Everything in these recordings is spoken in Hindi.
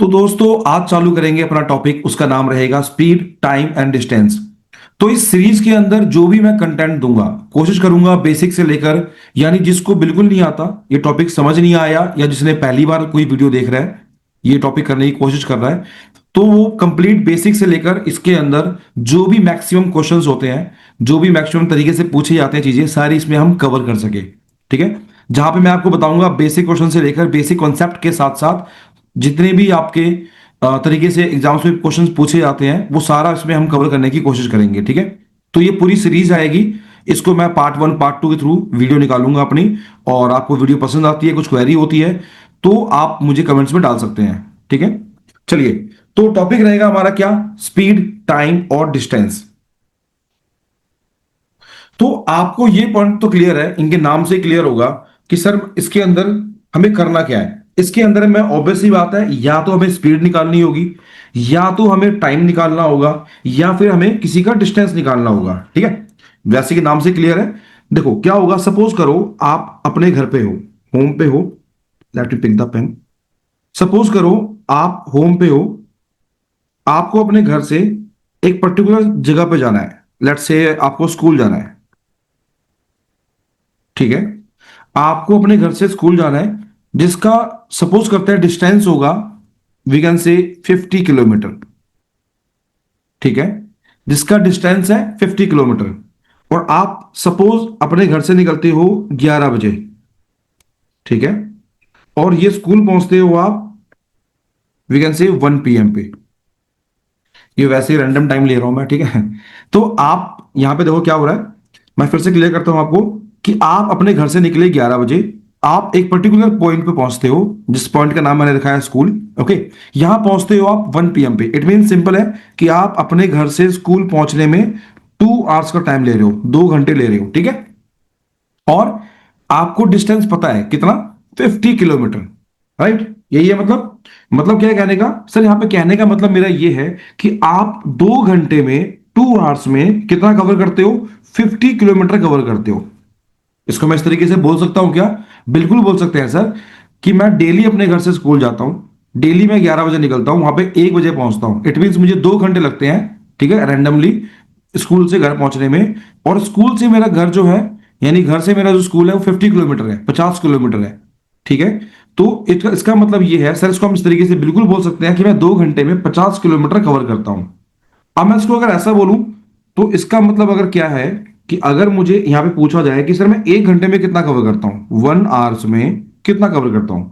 तो दोस्तों आज चालू करेंगे अपना टॉपिक। उसका नाम रहेगा स्पीड, टाइम एंड डिस्टेंस। तो इस सीरीज के अंदर जो भी मैं कंटेंट दूंगा, कोशिश करूंगा बेसिक से लेकर, यानी जिसको बिल्कुल नहीं आता, ये टॉपिक समझ नहीं आया, या जिसने पहली बार कोई वीडियो देख रहा है, ये टॉपिक करने की कोशिश कर रहा है, तो वो कंप्लीट बेसिक से लेकर इसके अंदर जो भी मैक्सिमम क्वेश्चंस होते हैं, जो भी मैक्सिमम तरीके से पूछे जाते हैं चीजें, सारी इसमें हम कवर कर सके। ठीक है। जहां पे मैं आपको बताऊंगा बेसिक क्वेश्चन से लेकर बेसिक कॉन्सेप्ट के साथ साथ जितने भी आपके तरीके से एग्जाम्स में क्वेश्चंस पूछे जाते हैं, वो सारा इसमें हम कवर करने की कोशिश करेंगे। ठीक है। तो ये पूरी सीरीज आएगी। इसको मैं पार्ट 1 पार्ट 2 के थ्रू वीडियो निकालूंगा अपनी। और आपको वीडियो पसंद आती है, कुछ क्वेरी होती है, तो आप मुझे कमेंट्स में डाल सकते हैं। ठीक है। चलिए, तो टॉपिक रहेगा हमारा क्या? स्पीड, टाइम और डिस्टेंस। तो आपको ये पॉइंट तो क्लियर है, इनके नाम से क्लियर होगा कि सर इसके अंदर हमें करना क्या है। इसके अंदर में ऑब्वियसली बात है, या तो हमें स्पीड निकालनी होगी, या तो हमें टाइम निकालना होगा, या फिर हमें किसी का डिस्टेंस निकालना होगा। ठीक है। वैसे कि नाम से क्लियर है। देखो क्या होगा, सपोज करो आप अपने घर पे हो, होम पे हो। Let me pick the pen. Suppose करो आप होम पे हो, आपको अपने घर से एक पर्टिकुलर जगह पे जाना है। लेट्स से आपको स्कूल जाना है। ठीक है। आपको अपने घर से स्कूल जाना है, जिसका सपोज करते हैं डिस्टेंस होगा, वी कैन से 50 किलोमीटर। ठीक है। जिसका डिस्टेंस है 50 किलोमीटर। और आप सपोज अपने घर से निकलते हो 11 बजे। ठीक है। और ये स्कूल पहुंचते हो आप, वी कैन से 1 PM पे। ये वैसे ही रैंडम टाइम ले रहा हूं मैं। ठीक है। तो आप यहां पे देखो क्या हो रहा है। मैं फिर से क्लियर करता हूं आपको कि आप अपने घर से निकले 11 बजे, आप एक पर्टिकुलर पॉइंट पे पहुंचते हो, जिस पॉइंट का नाम मैंने रखा है स्कूल। ओके। यहां पहुंचते हो आप 1 PM पे। इट मीन सिंपल है कि आप अपने घर से स्कूल पहुंचने में 2 आवर्स का टाइम ले रहे हो, 2 घंटे ले रहे हो। ठीक है। और आपको डिस्टेंस पता है कितना? 50 किलोमीटर। राइट। यही है मतलब क्या है कहने का? सर यहां पे कहने का मतलब मेरा ये है कि आप 2 घंटे में, 2 आवर्स में कितना कवर करते हो? 50 किलोमीटर कवर करते हो। इसको मैं इस तरीके से बोल सकता हूं क्या? बिल्कुल बोल सकते हैं सर, कि मैं डेली अपने घर से स्कूल जाता हूं। डेली मैं 11 बजे निकलता हूं, वहां पे 1 बजे पहुंचता हूं। इट मीन मुझे 2 घंटे लगते हैं। ठीक है। रैंडमली स्कूल से घर पहुंचने में। और स्कूल से मेरा घर जो है, यानी घर से मेरा जो स्कूल है, वो 50 किलोमीटर है, 50 किलोमीटर है। ठीक है। तो इसका मतलब ये है सर, इसको हम इस तरीके से बिल्कुल बोल सकते हैं कि मैं 2 घंटे में 50 किलोमीटर कवर करता हूं। अब मैं इसको अगर ऐसा बोलूं, तो इसका मतलब अगर क्या है कि अगर मुझे यहां पे पूछा जाए कि सर मैं 1 घंटे में कितना कवर करता हूं, 1 आवर्स में कितना कवर करता हूं,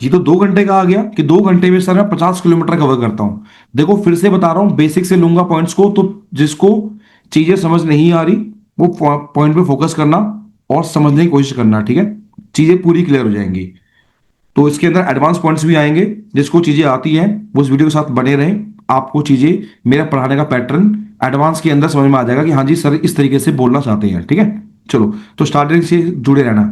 ये तो 2 घंटे का आ गया कि 2 घंटे में सर मैं 50 किलोमीटर कवर करता हूं। देखो फिर से बता रहा हूं, बेसिक से लूंगा पॉइंट्स को, तो जिसको चीजें समझ नहीं आ रही, वो पॉइंट पे फोकस करना और समझने की कोशिश करना। ठीक है। चीजें पूरी क्लियर हो जाएंगी। तो इसके अंदर एडवांस पॉइंट्स भी आएंगे। जिसको चीजें आती हैं वो इस वीडियो के साथ बने रहें। आपको चीजें, मेरा पढ़ाने का पैटर्न एडवांस के अंदर समझ में आ जाएगा कि हाँ जी सर इस तरीके से बोलना चाहते हैं। ठीक है। चलो, तो स्टार्टिंग से जुड़े रहना।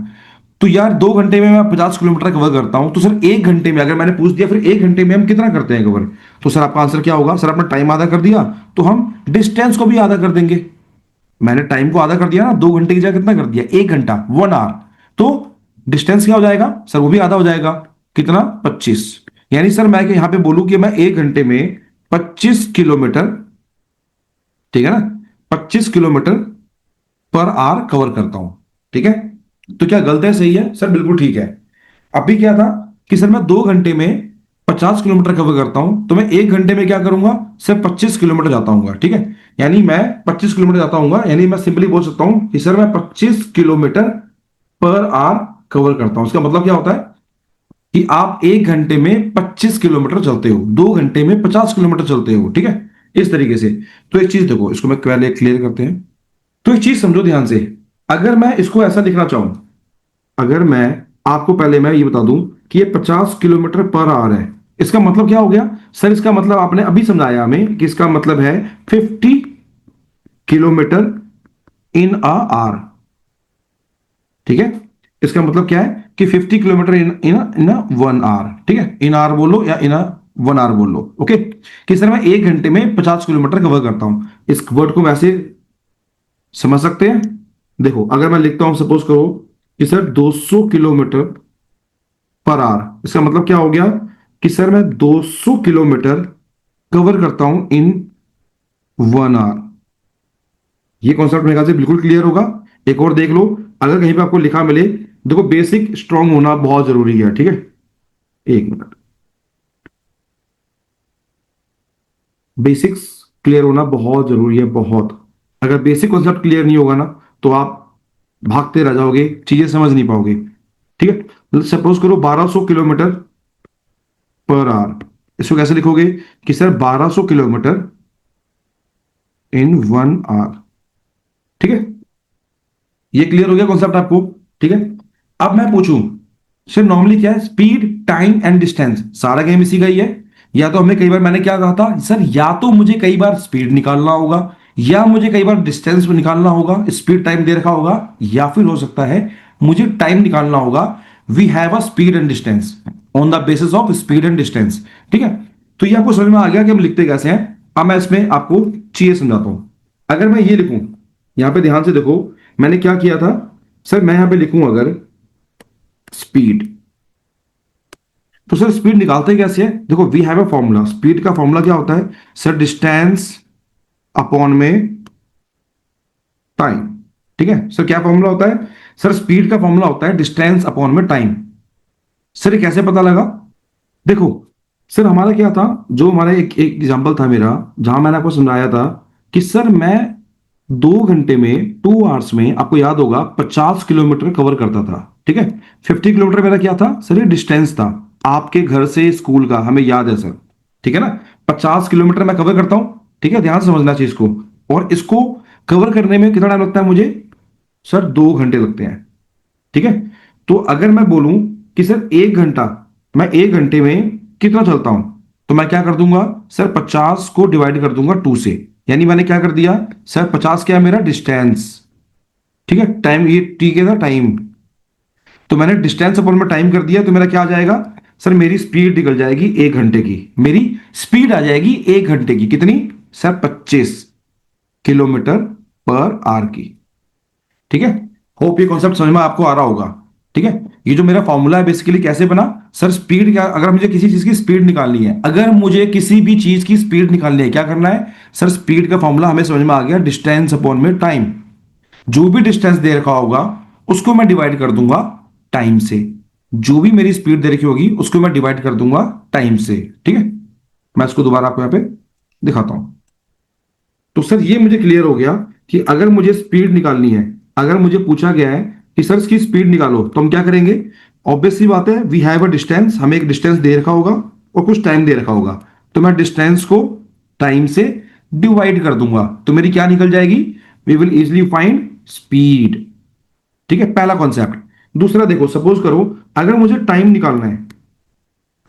तो यार 2 घंटे में मैं 50 किलोमीटर कवर करता हूं, तो सर 1 घंटे में अगर मैंने पूछ दिया फिर 1 घंटे में हम कितना करते हैं कवर, तो सर आपका आंसर क्या होगा? सर आपने टाइम आधा कर दिया, तो हम डिस्टेंस को भी आधा कर देंगे। मैंने टाइम को आधा कर दिया ना, 2 घंटे की जगह कितना कर दिया? 1 घंटा, 1 आवर। तो डिस्टेंस क्या हो जाएगा सर? वो भी आधा हो जाएगा। कितना? 25। यानी सर मैं यहां पे बोलूं कि मैं 1 घंटे में 25 किलोमीटर, ठीक है ना, 25 किलोमीटर पर आवर कवर करता हूं। ठीक है। तो क्या गलत है, सही है? सर बिल्कुल ठीक है। अभी क्या था कि सर मैं 2 घंटे में 50 किलोमीटर कवर करता हूं, तो मैं 1 घंटे में क्या करूंगा? सर 25 किलोमीटर जाता हूँ। ठीक है। यानी मैं 25 किलोमीटर जाता हूँ, यानी मैं सिंपली बोल सकता हूं कि सर मैं 25 किलोमीटर पर आवर कवर करता हूं। इसका मतलब क्या होता है कि आप 1 घंटे में 25 किलोमीटर चलते हो, 2 घंटे में 50 किलोमीटर चलते हो। ठीक है। इस तरीके से। तो एक चीज देखो, इसको मैं पहले क्लियर करते हैं। तो एक चीज समझो ध्यान से। अगर मैं इसको ऐसा लिखना चाहूं, अगर मैं आपको पहले मैं ये बता दूं कि ये 50 किलोमीटर पर आवर है, इसका मतलब क्या हो गया सर? इसका मतलब आपने अभी समझाया हमें कि इसका मतलब है 50 किलोमीटर इन अ आवर। ठीक है। इसका मतलब क्या है कि 50 kilometre in in in 1 our. ठीक है। इन आवर बोलो या इन 1 आवर बोल लो। ओके। कि सर मैं 1 घंटे में 50 किलोमीटर कवर करता हूं। इस वर्ड को वैसे समझ सकते हैं। देखो अगर मैं लिखता हूं, सपोज करो कि सर 200 किलोमीटर पर आवर, इसका मतलब क्या हो गया? कि सर मैं 200 किलोमीटर कवर करता हूं इन 1 आवर। ये कॉन्सेप्ट मेरे ख्याल से बिल्कुल क्लियर होगा। एक और देख लो, अगर कहीं पे आपको लिखा मिले, देखो बेसिक स्ट्रांग होना बहुत जरूरी है, ठीक है। एक मिनट, बेसिक्स क्लियर होना बहुत जरूरी है, बहुत। अगर बेसिक कॉन्सेप्ट क्लियर नहीं होगा ना, तो आप भागते रह जाओगे, चीजें समझ नहीं पाओगे, ठीक है। सपोज करो 1200 किलोमीटर पर आवर, इसको कैसे लिखोगे कि सर 1200 किलोमीटर इन 1 आवर, ठीक है। ये क्लियर हो गया कॉन्सेप्ट आपको, ठीक है। अब मैं पूछूं, सर नॉर्मली क्या है, स्पीड टाइम एंड डिस्टेंस, सारा गेम इसी का ही है। या तो हमें कई बार, मैंने क्या कहा था सर, या तो मुझे कई बार स्पीड निकालना होगा, या मुझे कई बार डिस्टेंस निकालना होगा, स्पीड टाइम दे रखा होगा, या फिर हो सकता है मुझे टाइम निकालना होगा। We have a speed and distance, on the basis of speed and distance, ठीक है। तो ये आपको समझ में आ गया कि हम लिखते कैसे हैं। अब मैं इसमें आपको चीजें समझाता हूं। अगर मैं ये लिखूं, यहां पे ध्यान से देखो, मैंने क्या किया था सर, मैं यहां पे लिखूं अगर स्पीड, तो सर स्पीड निकालते कैसे हैं, देखो we have a formula, speed का फॉर्मूला क्या होता है सर, डिस्टेंस अपॉन में टाइम, ठीक है। सर क्या फॉर्मूला होता है सर, स्पीड का फॉर्मूला होता है डिस्टेंस अपॉन में टाइम। सर ये कैसे पता लगा, देखो सर हमारा क्या था, जो हमारा एक एग्जांपल था मेरा, जहां मैंने आपको समझाया था कि सर मैं 2 घंटे में, 2 आवर्स में, आपको याद होगा 50 किलोमीटर कवर करता था, ठीक है। 50 किलोमीटर मेरा क्या था सर, ये डिस्टेंस था आपके घर से स्कूल का, हमें याद है सर, ठीक है ना। 50 किलोमीटर मैं कवर करता हूं, ठीक है, ध्यान से समझना चाहिए इसको। और इसको कवर करने में कितना टाइम लगता है मुझे सर, 2 घंटे लगते हैं, ठीक है। तो अगर मैं बोलूं कि सर 1 घंटा, मैं 1 घंटे में कितना चलता हूं, तो मैं क्या कर दूंगा सर, 50 को डिवाइड कर दूंगा 2 से। यानी मैंने क्या कर दिया सर, 50 क्या है मेरा डिस्टेंस, ठीक है। टाइम, ये टी के था टाइम, तो मैंने डिस्टेंस अपॉन में टाइम कर दिया, तो मेरा क्या आ जाएगा सर, मेरी स्पीड निकल जाएगी 1 घंटे की, मेरी स्पीड आ जाएगी 1 घंटे की, कितनी सर, 25 किलोमीटर पर आवर की, ठीक है। होप ये कॉन्सेप्ट समझ में आपको आ रहा होगा, ठीक है। ये जो मेरा फॉर्मूला है बेसिकली कैसे बना सर, स्पीड क्या, अगर मुझे किसी चीज की स्पीड निकालनी है, अगर मुझे किसी भी चीज की स्पीड निकालनी है, क्या करना है सर, स्पीड का फॉर्मूला हमें समझ में आ गया, डिस्टेंस अपॉन में टाइम। जो भी डिस्टेंस दे रखा होगा उसको मैं डिवाइड कर दूंगा टाइम से, जो भी मेरी स्पीड दे रखी होगी उसको मैं डिवाइड कर दूंगा टाइम से, ठीक है। मैं इसको दोबारा आपको यहां पे दिखाता हूं। तो सर ये मुझे क्लियर हो गया कि अगर मुझे स्पीड निकालनी है, अगर मुझे पूछा गया है कि सर इसकी स्पीड निकालो, तो हम क्या करेंगे, ऑब्वियस सी बात है, वी हैव अ डिस्टेंस, हमें एक डिस्टेंस दे रखा होगा और कुछ टाइम दे रखा होगा, तो मैं डिस्टेंस को टाइम से डिवाइड कर दूंगा, तो मेरी क्या निकल जाएगी, we will easily find speed, ठीक है, पहला कॉन्सेप्ट। दूसरा देखो, सपोज करो अगर मुझे टाइम निकालना है,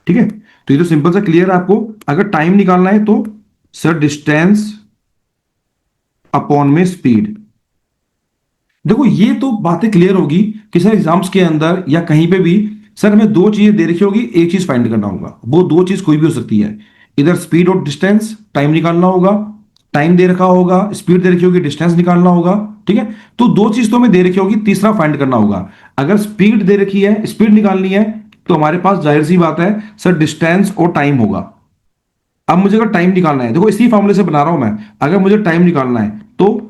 ठीक है, तो ये तो सिंपल सा क्लियर है आपको, अगर टाइम निकालना है तो सर डिस्टेंस अपॉन में स्पीड। देखो ये तो बातें क्लियर होगी कि सर एग्जाम्स के अंदर या कहीं पे भी सर हमें 2 चीजें दे रखी होगी, एक चीज फाइंड करना होगा, वो 2 चीज कोई भी हो सकती है, इधर स्पीड और डिस्टेंस, टाइम निकालना होगा, टाइम दे रखा होगा, स्पीड दे रखी होगी, डिस्टेंस निकालना होगा, ठीक है। तो 2 चीज तो हमें दे रखी होगी, तीसरा फाइंड करना होगा। अगर स्पीड दे रखी है, स्पीड निकालनी है, तो हमारे पास जाहिर सी बात है सर डिस्टेंस और टाइम होगा। अब मुझे अगर टाइम निकालना है, देखो इसी फॉर्मूले से बना रहा हूं मैं, अगर मुझे टाइम निकालना है तो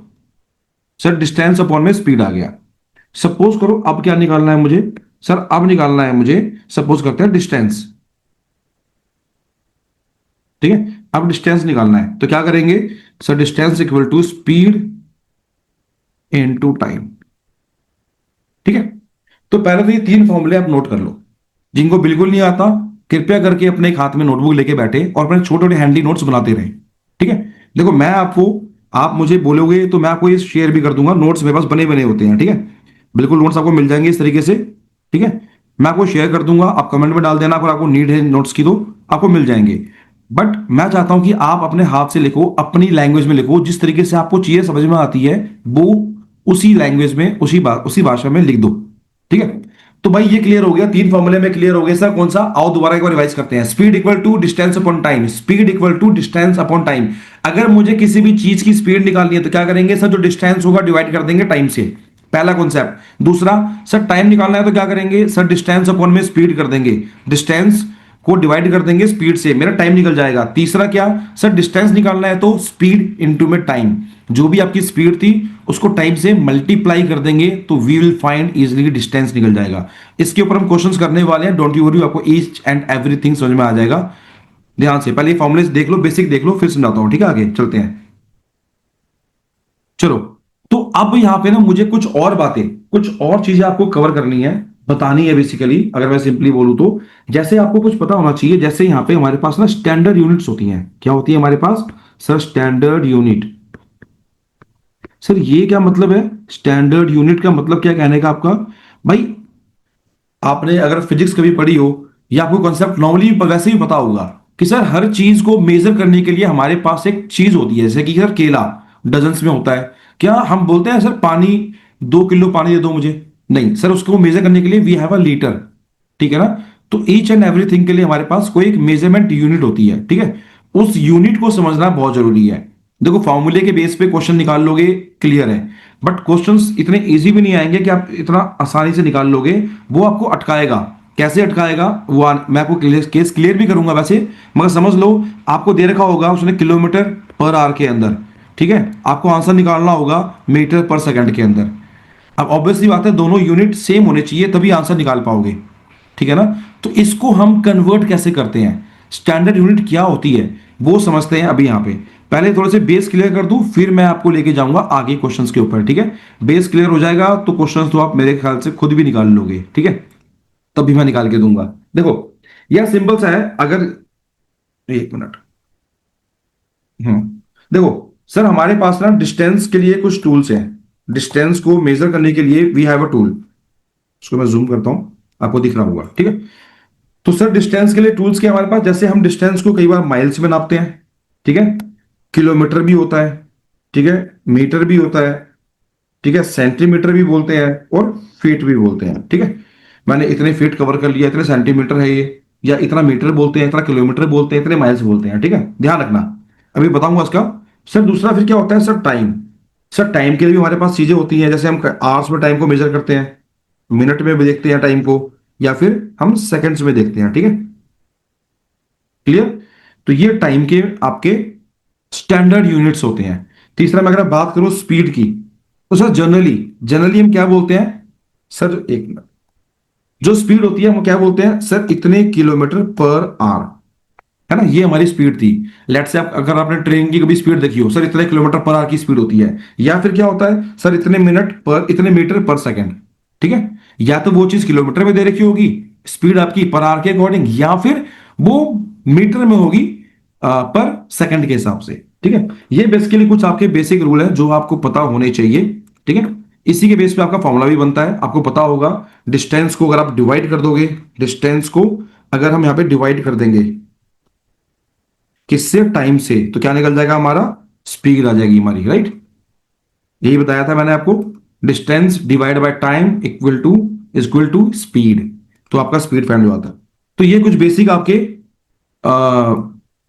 सर डिस्टेंस अपॉन में स्पीड आ गया। सपोज करो अब क्या निकालना है मुझे सर, अब निकालना है मुझे, सपोज करते हैं डिस्टेंस, ठीक है। अब डिस्टेंस निकालना है तो क्या करेंगे sir, distance equal to speed into time, ठीक है। तो पहले तो ये 3 फॉर्मूले आप नोट कर लो, जिनको बिल्कुल नहीं आता कृपया करके अपने एक हाथ में नोटबुक लेके बैठे और अपने छोटे छोटे हैंडी नोट्स बनाते रहें, ठीक है। देखो मैं आपको, आप मुझे बोलोगे तो मैं आपको ये शेयर भी कर दूंगा, नोट्स मेरे पास बने बने होते हैं, ठीक है। बिल्कुल नोट्स आपको मिल जाएंगे इस तरीके से, ठीक है। मैं आपको शेयर कर दूंगा, आप कमेंट में डाल देना अगर आपको नीड है नोट्स की, तो आपको मिल जाएंगे। बट मैं चाहता हूं कि आप अपने हाथ से लिखो, अपनी लैंग्वेज में लिखो, जिस तरीके से आपको चीजें समझ में आती है वो उसी लैंग्वेज में, उसी भाषा में लिख दो, ठीक है। तो भाई ये क्लियर हो गया, 3 फॉर्मूले में क्लियर हो गए सर, कौन सा, आओ दोबारा एक बार रिवाइज करते हैं। Speed equal to distance upon time, speed equal to distance upon time. अगर मुझे किसी भी चीज की स्पीड निकालनी है तो क्या करेंगे सर, जो डिस्टेंस होगा डिवाइड कर देंगे टाइम से, पहला कॉन्सेप्ट। दूसरा सर टाइम निकालना है तो क्या करेंगे सर, डिस्टेंस अपॉन में स्पीड कर देंगे, डिस्टेंस को डिवाइड कर देंगे स्पीड से, मेरा टाइम निकल जाएगा। तीसरा क्या सर, डिस्टेंस निकालना है तो स्पीड इनटू में टाइम, जो भी आपकी स्पीड थी उसको टाइम से मल्टीप्लाई कर देंगे तो we will find easily distance निकल जाएगा। इसके ऊपर हम क्वेश्चंस करने वाले हैं, डोंट यू वरी, आपको ईच एंड एवरीथिंग समझ में आ जाएगा। ध्यान से पहले फॉर्मुले देख लो, बेसिक देख लो, फिर समझाता हूं, ठीक है? आगे चलते हैं, चलो। तो अब यहां पे ना मुझे कुछ और बातें, कुछ और चीजें आपको कवर करनी है, बतानी है बेसिकली। अगर मैं सिंपली बोलूं तो जैसे आपको कुछ पता होना चाहिए, जैसे यहां पे हमारे पास ना स्टैंडर्ड यूनिट्स होती हैं। क्या होती है हमारे पास सर? Standard unit. सर ये क्या मतलब है? स्टैंडर्ड यूनिट का मतलब क्या कहने का आपका? भाई आपने अगर फिजिक्स कभी पढ़ी हो या आपको कॉन्सेप्ट नॉर्मली वैसे ही पता होगा कि सर हर चीज को मेजर करने के लिए हमारे पास एक चीज होती है, जैसे कि सर केला डजन्स में होता है। क्या हम बोलते हैं सर पानी 2 किलो पानी दे दो मुझे? नहीं सर, उसको मेजर करने के लिए वी हैव अ लीटर, ठीक है ना? तो ईच एंड एवरीथिंग के लिए हमारे पास कोई एक मेजरमेंट यूनिट होती है, ठीक है? उस यूनिट को समझना बहुत जरूरी है। देखो फॉर्मूले के बेस पे क्वेश्चन निकाल लोगे, क्लियर है, बट क्वेश्चंस इतने इजी भी नहीं आएंगे कि आप इतना आसानी से निकाल लोगे। वो आपको अटकाएगा। कैसे अटकाएगा वो मैं आपको केस क्लियर भी करूंगा वैसे, मगर समझ लो आपको दे रखा होगा उसने किलोमीटर पर आवर के अंदर, ठीक है? आपको आंसर निकालना होगा मीटर पर सेकंड के अंदर। अब ऑब्वियसली बात है दोनों यूनिट सेम होने चाहिए तभी आंसर निकाल पाओगे, ठीक है ना? तो इसको हम कन्वर्ट कैसे करते हैं, स्टैंडर्ड यूनिट क्या होती है वो समझते हैं अभी यहां पे। पहले थोड़े से बेस क्लियर कर दूं, फिर मैं आपको लेके जाऊंगा आगे क्वेश्चंस के ऊपर, ठीक है? बेस क्लियर हो जाएगा तो क्वेश्चंस तो आप मेरे ख्याल से खुद भी निकाल लोगे, ठीक है? तब भी मैं निकाल के दूंगा। देखो यह सिंपल सा है। अगर एक मिनट, देखो सर हमारे पास ना डिस्टेंस के लिए कुछ टूल्स हैं। डिस्टेंस को मेजर करने के लिए वी हैव अ टूल। उसको मैं जूम करता हूं, आपको दिख रहा होगा, ठीक है? तो सर डिस्टेंस के लिए टूल्स के हमारे पास, जैसे हम डिस्टेंस को कई बार माइल्स में नापते हैं, ठीक है? किलोमीटर भी होता है, ठीक है? मीटर भी होता है, ठीक है? सेंटीमीटर भी बोलते हैं और फीट भी बोलते हैं, ठीक है? मैंने इतने फीट कवर कर लिया, इतने सेंटीमीटर है ये, या इतना मीटर बोलते हैं, इतना किलोमीटर बोलते हैं, इतने माइल्स बोलते हैं, ठीक है? ध्यान रखना, अभी बताऊंगा इसका। सर दूसरा फिर क्या होता है सर? टाइम। सर टाइम के लिए भी हमारे पास चीजें होती हैं, जैसे हम आवर्स में टाइम को मेजर करते हैं, मिनट में भी देखते हैं टाइम को, या फिर हम सेकंड्स में देखते हैं, ठीक है? क्लियर? तो ये टाइम के आपके स्टैंडर्ड यूनिट्स होते हैं। तीसरा मैं अगर बात करूं स्पीड की, तो सर जनरली जनरली हम क्या बोलते हैं सर? एक मिनट, जो स्पीड होती है हम क्या बोलते हैं सर? इतने किलोमीटर पर आवर, है ना? ये हमारी स्पीड थी। लेट से आप अगर आपने ट्रेन की कभी स्पीड देखी हो, सर इतने किलोमीटर पर आवर की स्पीड होती है। या फिर क्या होता है सर? इतने मिनट पर, इतने मीटर पर सेकंड, ठीक है? या तो वो चीज किलोमीटर में दे रखी होगी स्पीड आपकी पर आवर के अकॉर्डिंग, या फिर वो मीटर में होगी पर सेकंड के हिसाब से, ठीक है? ये बेसिकली कुछ आपके बेसिक रूल है जो आपको पता होने चाहिए, ठीक है? इसी के बेस पे आपका फॉर्मूला भी बनता है, आपको पता होगा। डिस्टेंस को अगर आप डिवाइड कर दोगे, डिस्टेंस को अगर हम यहां पे डिवाइड कर देंगे किससे? टाइम से, तो क्या निकल जाएगा हमारा? स्पीड आ जाएगी हमारी, राइट? यही बताया था मैंने आपको, distance divide by time equal to speed. तो आपका स्पीड फाइंड हो जाता है। तो ये कुछ बेसिक आपके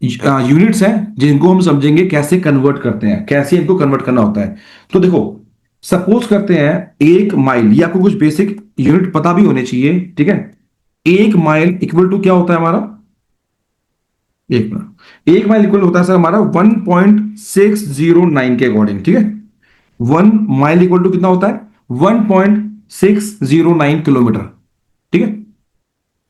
यूनिट्स हैं जिनको हम समझेंगे कैसे कन्वर्ट करते हैं, कैसे इनको कन्वर्ट करना होता है। तो देखो सपोज करते हैं 1 माइल, ये आपको कुछ बेसिक यूनिट पता भी होने चाहिए, ठीक है? 1 माइल इक्वल टू क्या होता है हमारा? एक मिनट, 1 माइल इक्वल होता है सर हमारा 1.609 के अकॉर्डिंग, ठीक है? 1 माइल इक्वल टू कितना होता है? 1.609 किलोमीटर, ठीक है?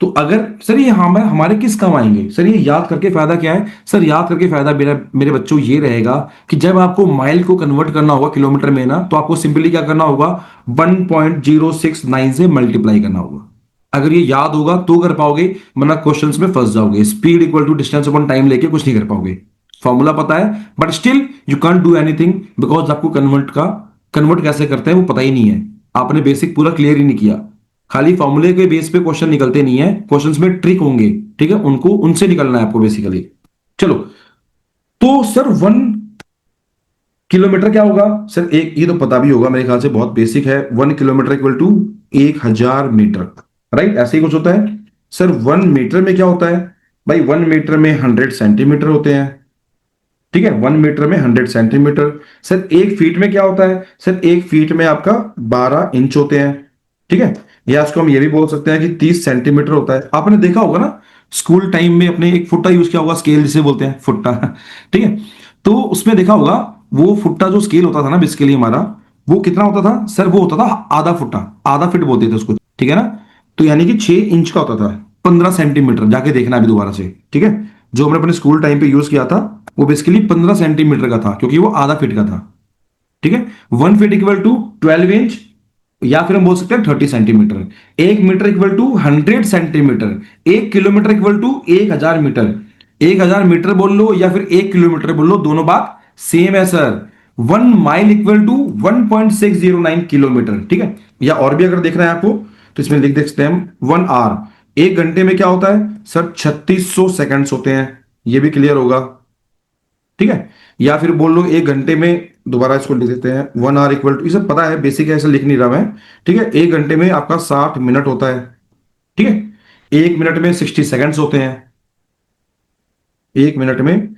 तो अगर सर ये हमारे किस काम आएंगे सर? ये याद करके फायदा क्या है सर? याद करके फायदा मेरा मेरे बच्चों ये रहेगा कि जब आपको माइल को कन्वर्ट करना होगा किलोमीटर में ना, तो आपको सिंपली क्या करना होगा? 1.069 से मल्टीप्लाई करना होगा। अगर ये याद होगा तो कर पाओगे, वरना क्वेश्चंस में फंस जाओगे। Speed equal to distance upon time लेके कुछ नहीं कर पाओगे। फॉर्मूला पता है but still you can't do anything, because आपको कन्वर्ट कैसे करते हैं वो पता ही नहीं है। आपने बेसिक पूरा क्लियर ही नहीं किया। खाली फॉर्मूले के बेस पे क्वेश्चन निकलते नहीं है, क्वेश्चंस में ट्रिक होंगे, ठीक है? उनको उनसे निकलना है आपको बेसिकली। चलो, तो सर 1 किलोमीटर क्या होगा सर? एक ये तो पता भी होगा मेरे ख्याल से, बहुत बेसिक है। 1 kilometre equal to 1,000 metre, right? ऐसे ही कुछ होता है। सर 1 मीटर में क्या होता है भाई? 1 मीटर में 100 सेंटीमीटर होते हैं, ठीक है? 1 मीटर में 100 सेंटीमीटर। सर 1 फीट में क्या होता है? सर 1 फीट में आपका 12 इंच होते हैं, ठीक है? या इसको हम ये भी बोल सकते हैं कि 30 सेंटीमीटर होता है। आपने देखा होगा ना स्कूल टाइम में अपने एक फुट्टा यूज किया होगा, स्केल जिसे बोलते हैं फुट्टा। ठीक है, तो उसमें देखा होगा वो फुट्टा जो स्केल होता था ना बेसिकली हमारा, वो कितना होता था सर? वो होता था आधा फुट्टा, आधा फीट बोलते थे उसको, ठीक है ना? तो यानी कि 6 इंच का होता था, 15 सेंटीमीटर, जाके देखना अभी दोबारा से, ठीक है? जो हमने अपने स्कूल टाइम पे यूज किया था वो बेसिकली 15 सेंटीमीटर का था, क्योंकि वो आधा फीट का था। ठीक है, 1 फीट इक्वल टू 12 इंच, या फिर हम बोल सकते हैं 30 centimetre. 1 metre equal to 100 centimetre. 1 kilometre equal to 1,000 metre. 1,000 metre बोल लो या फिर 1 किलोमीटर बोल लो, दोनों बात सेम है sir. 1 mile equal to 1.609 kilometre, ठीक है? या और भी अगर देखना है आपको तो इसमें लिख देखते हैं 1 आवर। 1 घंटे में क्या होता है सर? 3600 सेकंड्स होते हैं, ये भी क्लियर होगा, ठीक है? या फिर बोल लो 1 घंटे में, दोबारा इसको लिख देते हैं 1 आवर इक्वल टू, ये सब पता है, बेसिक है, ऐसे लिख नहीं रहा मैं, ठीक है? 1 घंटे में आपका 60 मिनट होता है, ठीक है? 1 मिनट में 60 सेकंड्स होते हैं, 1 मिनट में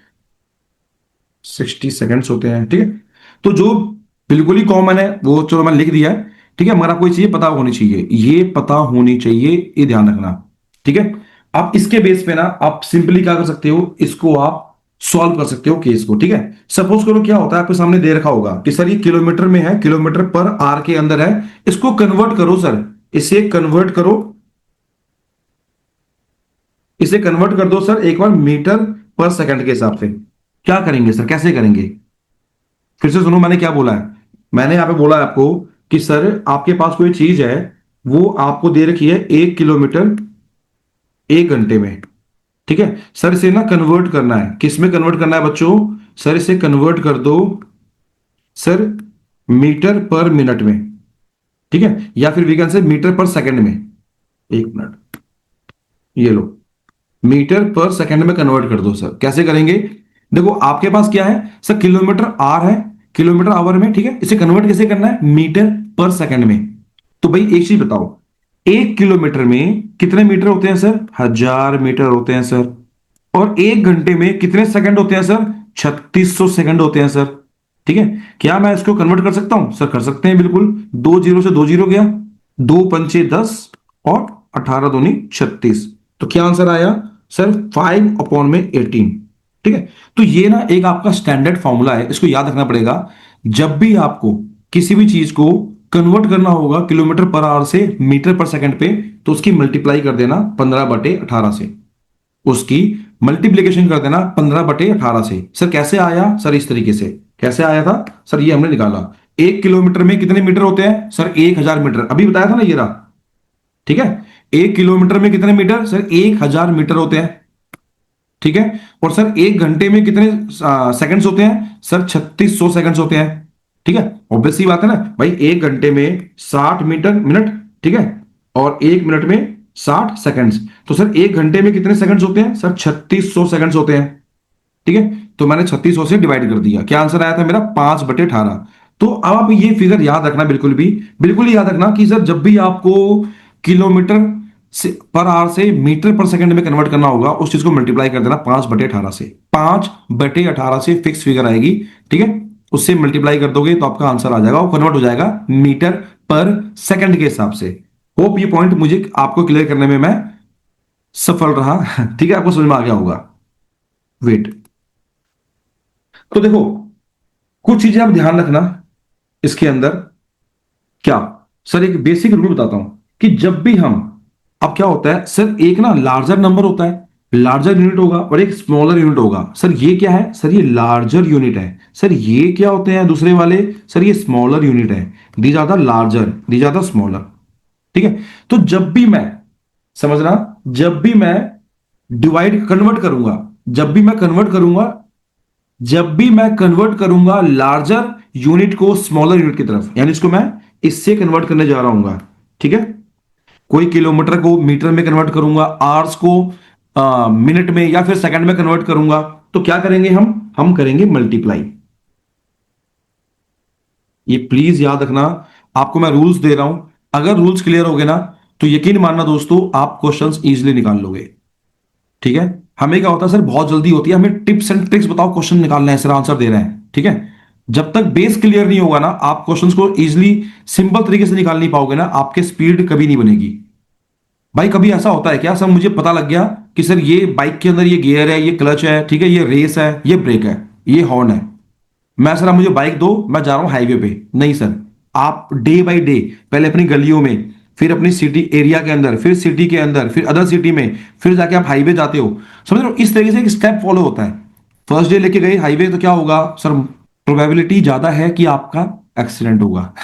60 सेकंड्स होते हैं, ठीक है? तो जो बिल्कुल ही कॉमन है वो चलो मैंने लिख दिया है, ठीक है? मगर आपको ये चीजें पता होनी चाहिए, ये पता होनी चाहिए, ये ध्यान रखना, ठीक है? आप इसके बेस पे ना आप सिंपली क्या कर सकते हो, इसको आप सॉल्व कर सकते हो केस को, ठीक है? सपोज करो क्या होता है, आपके सामने दे रखा होगा कि सर ये किलोमीटर में है, किलोमीटर पर आर के अंदर है, इसको कन्वर्ट करो सर, इसे कन्वर्ट करो, इसे कन्वर्ट कर दो सर एक बार मीटर पर सेकंड के हिसाब से। क्या करेंगे सर, कैसे करेंगे? फिर से सुनो मैंने क्या बोला है। मैंने यहां पे बोला है आपको कि सर आपके पास कोई चीज है, वो आपको दे रखी है 1 किलोमीटर 1 घंटे में, ठीक है? सर इसे ना कन्वर्ट करना है, किस में कन्वर्ट करना है बच्चों? सर इसे कन्वर्ट कर दो सर मीटर पर मिनट में, ठीक है? या फिर we can say metre per second में। 1 मिनट, ये लो, मीटर पर सेकंड में कन्वर्ट कर दो सर। कैसे करेंगे? देखो आपके पास क्या है सर, किलोमीटर आर है, किलोमीटर आवर में, ठीक है? इसे कन्वर्ट कैसे करना है? मीटर पर सेकंड में। तो भाई एक चीज बताओ, 1 किलोमीटर में कितने मीटर होते हैं सर? 1,000 मीटर होते हैं सर। और 1 घंटे में कितने सेकंड होते हैं सर? 3600 सेकंड होते हैं सर, ठीक है? क्या मैं इसको कन्वर्ट कर सकता हूं सर? कर सकते हैं बिल्कुल। 2 जीरो से 2 जीरो गया, 2 पंचे 10 और 18 दूनी 36। तो क्या आंसर आया सर? 5/18, ठीक है? तो ये ना एक आपका स्टैंडर्ड फॉर्मूला है, इसको याद रखना पड़ेगा। जब भी आपको किसी भी चीज को कन्वर्ट करना होगा किलोमीटर पर आवर से मीटर पर सेकंड पे, तो उसकी मल्टीप्लाई कर देना 15/18 से, उसकी मल्टीप्लीकेशन कर देना 15/18 से। सर कैसे आया सर? इस तरीके से कैसे आया था सर? ये हमने निकाला 1 किलोमीटर में कितने मीटर होते हैं सर? 1,000 मीटर, अभी बताया था ना, ये रहा, ठीक है? 1 किलोमीटर में कितने मीटर सर? 1,000 मीटर होते हैं, ठीक है? और सर 1 घंटे में कितने सेकंड्स होते हैं सर? 3600 सेकंड्स होते हैं, ठीक है? ऑब्वियस सी बात है ना भाई, 1 घंटे में 60 मिनट, ठीक है? और 1 मिनट में 60 सेकंड्स, तो सर 1 घंटे में कितने सेकंड्स होते हैं सर? 3600 सेकंड्स होते हैं, ठीक है? तो मैंने 3600 से डिवाइड कर दिया, क्या आंसर आया था मेरा? 5/18। तो अब आप ये फिगर याद रखना, बिल्कुल भी, बिल्कुल ही याद रखना कि सर जब भी आपको किलोमीटर से पर आवर से मीटर पर सेकंड में कन्वर्ट करना होगा, उस चीज को मल्टीप्लाई कर देना 5/18 से। 5/18 से फिक्स फिगर आएगी, ठीक है? उससे मल्टीप्लाई कर दोगे तो आपका आंसर आ जाएगा, वो कन्वर्ट हो जाएगा मीटर पर सेकंड के हिसाब से। होप ये पॉइंट मुझे आपको क्लियर करने में मैं सफल रहा। ठीक है, आपको समझ में आ गया होगा। वेट, तो देखो कुछ चीजें आप ध्यान रखना इसके अंदर। क्या सर? एक बेसिक रूल बताता हूं कि जब भी हम, अब क्या होता है सर, एक ना लार्जर नंबर होता है, लार्जर यूनिट होगा, और एक स्मॉलर यूनिट होगा। सर ये क्या है सर? ये लार्जर यूनिट है। सर ये क्या होते हैं दूसरे वाले? सर ये स्मॉलर यूनिट है। These are the larger, these are the smaller, ठीक है? तो जब भी मैं, समझना, जब भी मैं डिवाइड कन्वर्ट करूंगा, जब भी मैं कन्वर्ट करूंगा, जब भी मैं कन्वर्ट करूंगा लार्जर यूनिट को स्मॉलर यूनिट की तरफ, यानी इसको मैं इससे कन्वर्ट करने जा रहा हूं, ठीक है? कोई किलोमीटर को मीटर में कन्वर्ट करूंगा, आवर्स को मिनट में या फिर सेकंड में कन्वर्ट करूंगा, तो क्या करेंगे हम करेंगे मल्टीप्लाई। ये प्लीज याद रखना, आपको मैं रूल्स दे रहा हूं, अगर रूल्स क्लियर हो गए ना तो यकीन मानना दोस्तों आप क्वेश्चंस इजीली निकाल लोगे, ठीक है? हमें क्या होता है सर, बहुत जल्दी होती है, हमें टिप्स एंड ट्रिक्स बताओ, क्वेश्चन निकालना है सर, आंसर दे रहे हैं, ठीक है? जब तक बेस क्लियर नहीं होगा ना, आप क्वेश्चंस को इजीली सिंपल तरीके से निकाल नहीं पाओगे ना, आपके स्पीड कभी नहीं बनेगी। भाई कभी ऐसा होता है क्या सर, मुझे पता लग गया कि सर ये बाइक के अंदर ये गियर है, ये क्लच है, ठीक है, ये रेस है, ये ब्रेक है, ये हॉर्न है। मैं सर, आप मुझे बाइक दो, मैं जा रहा हूं हाईवे पे। नहीं सर, आप डे बाय डे पहले अपनी गलियों में, फिर अपनी सिटी एरिया के अंदर, फिर सिटी के अंदर, फिर अदर सिटी में, फिर जाके आप हाईवे जाते हो। समझ रहे हो? इस तरीके से एक स्टेप फॉलो होता है। फर्स्ट डे लेके गए हाईवे तो क्या होगा सर, प्रोबेबिलिटी ज्यादा है कि आपका एक्सीडेंट होगा।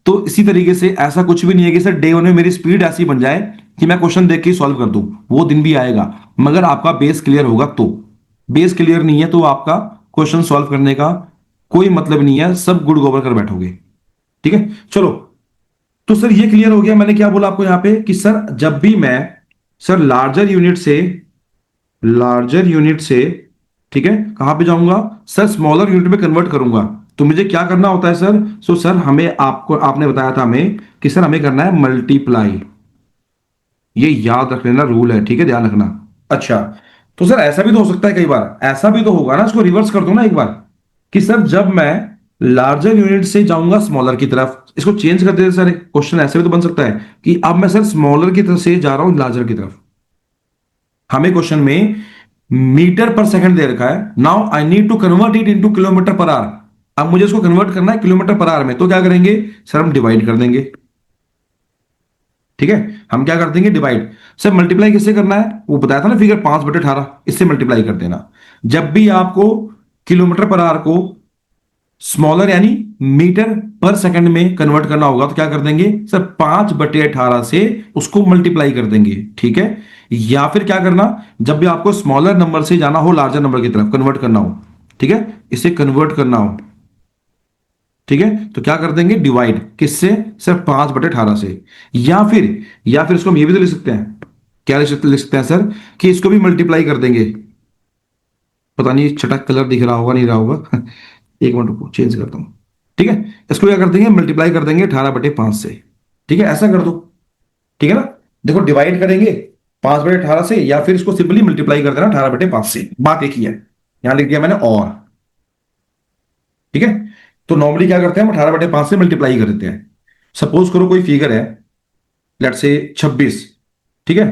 तो इसी तरीके से ऐसा कुछ भी नहीं है कि सर डे वन में मेरी स्पीड ऐसी बन जाए कि मैं क्वेश्चन देख के सॉल्व कर दूं। वो दिन भी आएगा, मगर आपका बेस क्लियर होगा तो। बेस क्लियर नहीं है तो आपका क्वेश्चन सॉल्व करने का कोई मतलब नहीं है, सब गुड़ गोबर कर बैठोगे। ठीक है, चलो। तो सर ये क्लियर हो गया, मैंने क्या बोला आपको यहां पे कि सर जब भी मैं सर लार्जर यूनिट से ठीक है कहां पे जाऊंगा सर, स्मॉलर यूनिट में कन्वर्ट करूंगा, तो मुझे क्या करना होता है सर? सो सर हमें, आपको आपने बताया था हमें कि सर हमें करना है मल्टीप्लाई। ये याद रख लेना, रूल है, ठीक है, ध्यान रखना। अच्छा, तो सर ऐसा भी तो हो सकता है, कई बार ऐसा भी तो होगा ना, इसको रिवर्स कर दो ना एक बार, कि सर जब मैं लार्जर यूनिट से जाऊंगा स्मॉलर की तरफ, इसको चेंज कर देते सर, क्वेश्चन ऐसे भी तो बन सकता है कि अब मैं सर स्मॉलर की तरफ से जा रहा हूं लार्जर की तरफ। हमें क्वेश्चन में मीटर पर सेकंड दे रखा है, now I need to convert it into kilometre per hour. अब मुझे इसको कन्वर्ट करना है किलोमीटर पर आवर में, तो क्या करेंगे सर, हम डिवाइड कर देंगे। ठीक है, हम क्या कर देंगे, डिवाइड। सर मल्टीप्लाई किससे करना है, वो बताया था ना फिगर 5/18, इससे मल्टीप्लाई कर देना। जब भी आपको किलोमीटर पर आवर को स्मॉलर यानी मीटर पर सेकंड में कन्वर्ट करना होगा तो क्या कर देंगे सर, 5/18 से उसको मल्टीप्लाई कर देंगे। ठीक है, या फिर क्या करना, जब भी आपको स्मॉलर नंबर से जाना हो लार्जर नंबर की तरफ कन्वर्ट करना हो, ठीक है, इसे कन्वर्ट करना हो, ठीक है, तो क्या कर देंगे, डिवाइड किससे सर, 5/18 से। या फिर इसको हम ये भी तो लिख सकते हैं, क्या लिख सकते हैं सर, कि इसको भी मल्टीप्लाई कर देंगे। पता नहीं छठा कलर दिख रहा होगा नहीं रहा होगा। एक मिनट रुको, चेंज करता हूं। ठीक है, इसको क्या कर देंगे, मल्टीप्लाई कर देंगे 18/5 से। ठीक है, ऐसा कर दो। ठीक है ना, देखो डिवाइड करेंगे 5/18 से, या फिर इसको सिंपली मल्टीप्लाई कर देना 18/5 से, बात एक ही है। यहां लिख दिया मैंने और। ठीक है, तो नॉर्मली क्या करते हैं, हम 18/5 से मल्टीप्लाई कर देते हैं। सपोज करो कोई फिगर है, लेट से 26। ठीक है,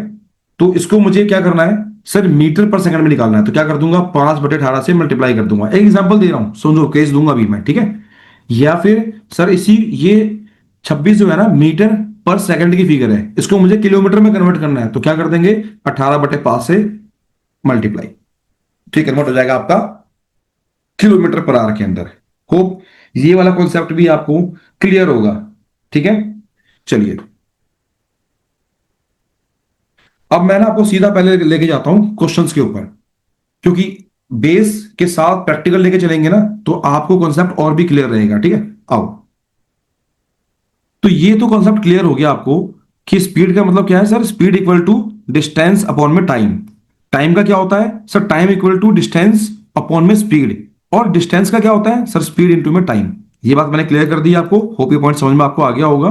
तो इसको मुझे क्या करना है सर, मीटर पर सेकंड में निकालना है, तो क्या कर दूंगा, 5/18 से मल्टीप्लाई कर दूंगा। एक एग्जांपल दे रहा हूं, समझो, केस दूंगा अभी मैं। ठीक है, या फिर सर इसी ये 26 जो है ना, मीटर पर सेकंड की फिगर है, इसको मुझे किलोमीटर में कन्वर्ट करना है, तो क्या कर देंगे 18/5 से मल्टीप्लाई। ठीक, कन्वर्ट हो जाएगा आपका किलोमीटर पर आवर के अंदर। होप ये वाला कॉन्सेप्ट भी आपको क्लियर होगा। ठीक है, चलिए अब मैं ना आपको सीधा पहले लेके जाता हूं क्वेश्चंस के ऊपर, क्योंकि बेस के साथ प्रैक्टिकल लेके चलेंगे ना तो आपको कॉन्सेप्ट और भी क्लियर रहेगा। ठीक है, आओ। तो ये तो कॉन्सेप्ट क्लियर हो गया आपको कि स्पीड का मतलब क्या है sir, speed equal to distance upon में टाइम। टाइम का क्या होता है sir, time equal to distance upon में स्पीड। और डिस्टेंस का क्या होता है सर, स्पीड इनटू में टाइम। ये बात मैंने क्लियर कर दी आपको, होप ये पॉइंट समझ में आपको आ गया होगा।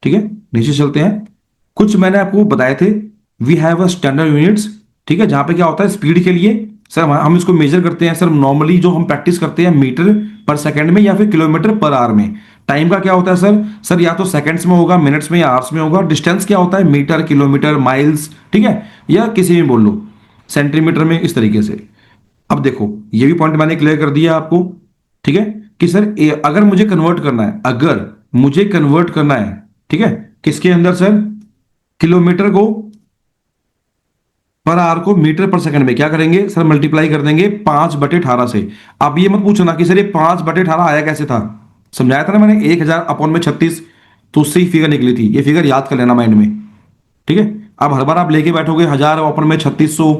ठीक है, नीचे चलते हैं। कुछ मैंने आपको बताए थे, we have a standard units. ठीक है, जहां पे क्या होता है स्पीड के लिए सर हम इसको मेजर करते हैं सर, नॉर्मली जो हम प्रैक्टिस करते हैं मीटर पर सेकंड में या फिर किलोमीटर पर आवर में। टाइम का क्या होता है सर या तो सेकंड्स में होगा, मिनट्स में या आवर्स में होगा। डिस्टेंस क्या होता है, मीटर, किलोमीटर, माइल्स, ठीक है, या किसी भी बोल लो, सेंटीमीटर में, इस तरीके से। अब देखो ये भी पॉइंट मैंने क्लियर कर दिया आपको। ठीक है, कि सर अगर मुझे कन्वर्ट करना है, अगर मुझे कन्वर्ट करना है, ठीक है, किसके अंदर सर, किलोमीटर को पर आवर को मीटर पर सेकंड में क्या करेंगे सर, मल्टीप्लाई कर देंगे 5/18 से। अब ये मत पूछना कि सर ये 5/18 आया कैसे था, समझाया था ना मैंने, 1000 अपॉन में 36, तो उससे ही फिगर निकली थी। ये फिगर याद कर लेना माइंड में। ठीक है, अब हर बार आप लेके बैठोगे 1000 अपॉन में 3600,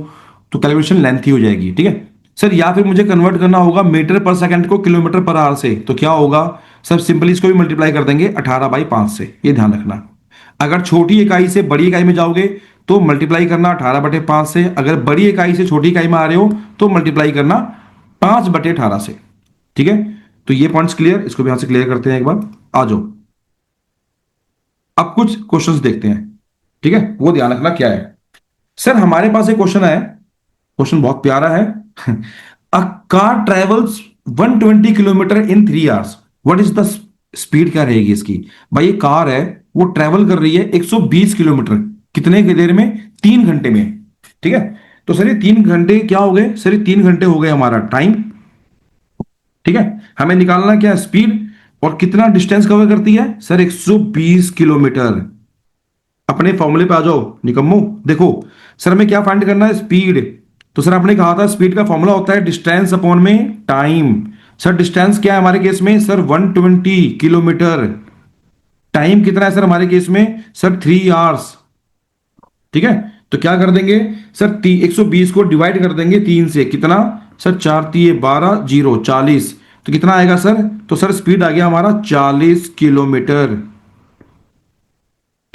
तो कैलकुलेशन लेंथी हो जाएगी। ठीक है सर, या फिर मुझे कन्वर्ट करना होगा मीटर पर सेकंड को किलोमीटर पर आवर से, तो क्या होगा सर, सिंपली इसको भी मल्टीप्लाई कर देंगे 18/5 से। ये ध्यान रखना, अगर छोटी इकाई से बड़ी इकाई में जाओगे तो मल्टीप्लाई करना 18/5 से, अगर बड़ी इकाई से छोटी इकाई में आ रहे हो तो मल्टीप्लाई करना 5/18 से। ठीक है, तो ये पॉइंट्स क्लियर, इसको भी यहां से क्लियर करते हैं एक बार। आ जाओ, अब कुछ क्वेश्चंस देखते हैं। ठीक है, वो ध्यान रखना क्या है सर, हमारे पास एक क्वेश्चन है, क्वेश्चन बहुत प्यारा है। A car travels 120 kilometre in 3 hours, what is the speed, क्या रहेगी इसकी। भाई ये कार है, वो ट्रेवल कर रही है 120 किलोमीटर, कितने की देर में, 3 घंटे में। ठीक है। तो सर ये 3 घंटे क्या हो गए सर, ये 3 घंटे हो गए हमारा टाइम। ठीक है, हमें निकालना क्या है, स्पीड, और कितना डिस्टेंस कवर करती है सर, 120 किलोमीटर। अपने फॉर्मूले पे आ जाओ निकम्मो। देखो सर हमें क्या फाइंड करना है, स्पीड। तो सर आपने कहा था स्पीड का फॉर्मूला होता है डिस्टेंस अपॉन में टाइम। सर डिस्टेंस क्या है हमारे केस में सर, 120 किलोमीटर। टाइम कितना है सर हमारे केस में सर, 3 आवर्स। ठीक है, तो क्या कर देंगे सर, 120 को डिवाइड कर देंगे 3 से, कितना सर, 4×3=12, 0 40। तो कितना आएगा सर, तो सर स्पीड आ गया हमारा 40 किलोमीटर।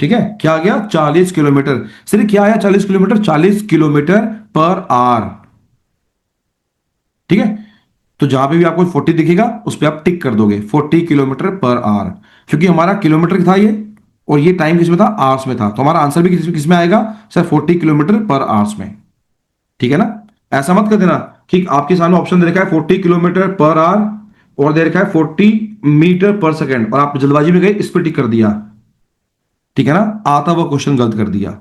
ठीक है, क्या आ गया 40 किलोमीटर। सर क्या आया 40 किलोमीटर, 40 किलोमीटर पर आवर। ठीक है, तो जहां पे भी आपको 40 दिखेगा उस पर आप टिक कर दोगे, 40 किलोमीटर पर आवर। क्योंकि हमारा किलोमीटर था ये, और ये टाइम किसमें था, आवर्स में था, तो हमारा आंसर भी किसमें आएगा सर, 40 किलोमीटर पर आवर्स में। ठीक है ना। ऐसा मत कर देना कि आपके सामने ऑप्शन दे रखा है 40 किलोमीटर पर आवर और दे रखा है 40 मीटर पर सेकेंड, और आप जल्दबाजी में गए इस पर टिक कर दिया। ठीक है ना, आता हुआ क्वेश्चन गलत कर दिया।